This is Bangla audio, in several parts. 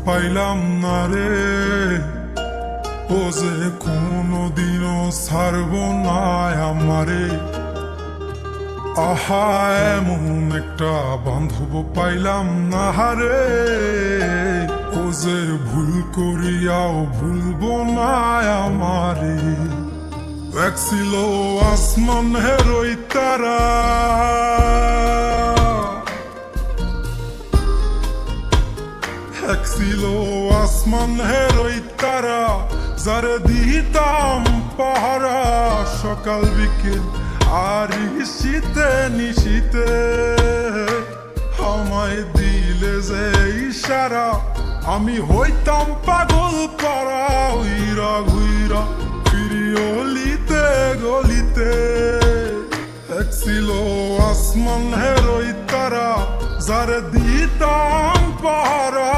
পাইলাম না রে, ও যে কোনদিনও ছাড়ব না আমারে। আহা এমন একটা বান্ধব পাইলাম না রে, ও যে ভুল করিয়াও ভুলব না আমারে। এক ছিল আসমানের ওই তারা, এক ছিল আসমানের ওই তারা, যারে দিতাম পাহারা সকাল বিকেল আর শীতে নিশীতে। আমায় দিলে যে ইশারা, আমি হইতাম পাগল পারা, উইরা ঘুইরা ফিরি অলিতে গলিতে। এক ছিল আসমানের ওই তারা, যারে দিতাম পাহারা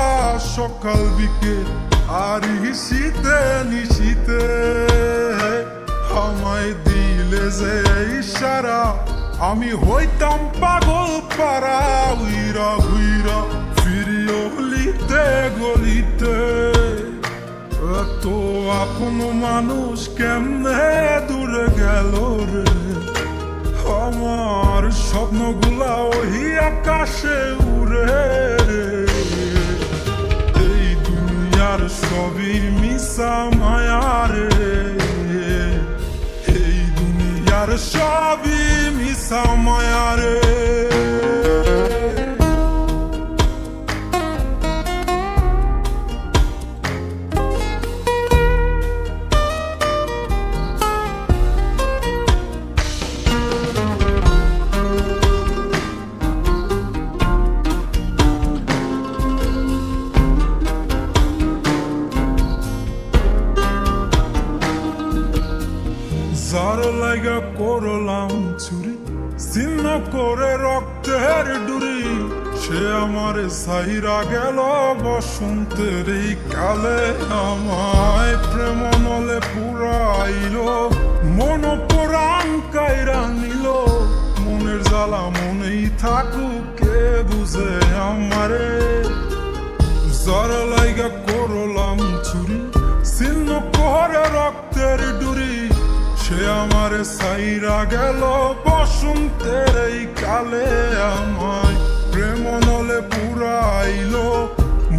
সকাল বিকেল আর শীতে নিশীতে। আমায় দিলে যে ইশারা, আমি হইতাম পাগল পারা, উইরা ঘুইরা ফিরি অলিতে গলিতে। এত আপন মানুষ কেমনে দূরে গেল রে, আমার স্বপ্নগুলা ওই আকাশে উড়ে রে। এই দুনিয়ার সবই মিশা মায়া রে, এই দুনিয়ার সবই মিশা মায়া রে। যার লাগা করলাম চুরি, ছিন্ন করে রক্তের ডুরি, সে আমারে সাইরা গেল বসন্তের এই কালে। আমায় প্রেম নলে পুরাইল, মন পুরাণ কাইরা নিল। মনের জ্বালা মনেই থাকুক, কে বুঝে আমারে। যার লাগা করলাম চুরি, ছিন্ন করে রক্তের ডুরি, সে আমারে সাইরা গেল বসন্তের এই কালে। আমায় প্রেম নলে পুরাইল,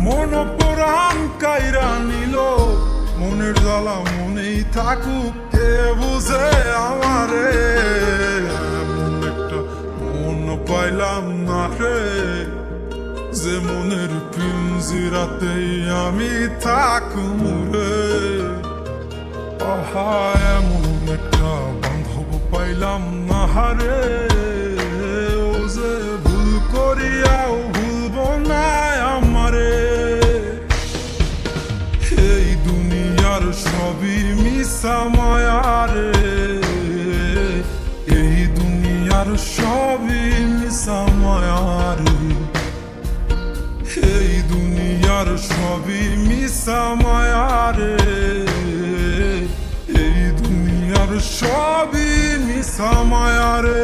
মন পুরাণ কাইরা নিল। মনের জ্বালা মনেই থাকুক, কে বুঝে আমারে। এমন একটা মন পাইলাম না রে, যে মনের পিঞ্জিরাতেই আমি থাকুম রে। আহা এমন একটা বান্ধব পাইলাম না রে, ও যে ভুল করিয়াও ভুলব না আমারে। এই দুনিয়ার সবই মিশা মায়া রে, এই দুনিয়ার সবই মিশা মায়া রে। এই দুনিয়ার সবই মিশা মায়া রে, এই দুনিয়ার সবই মিশা মায়া রে।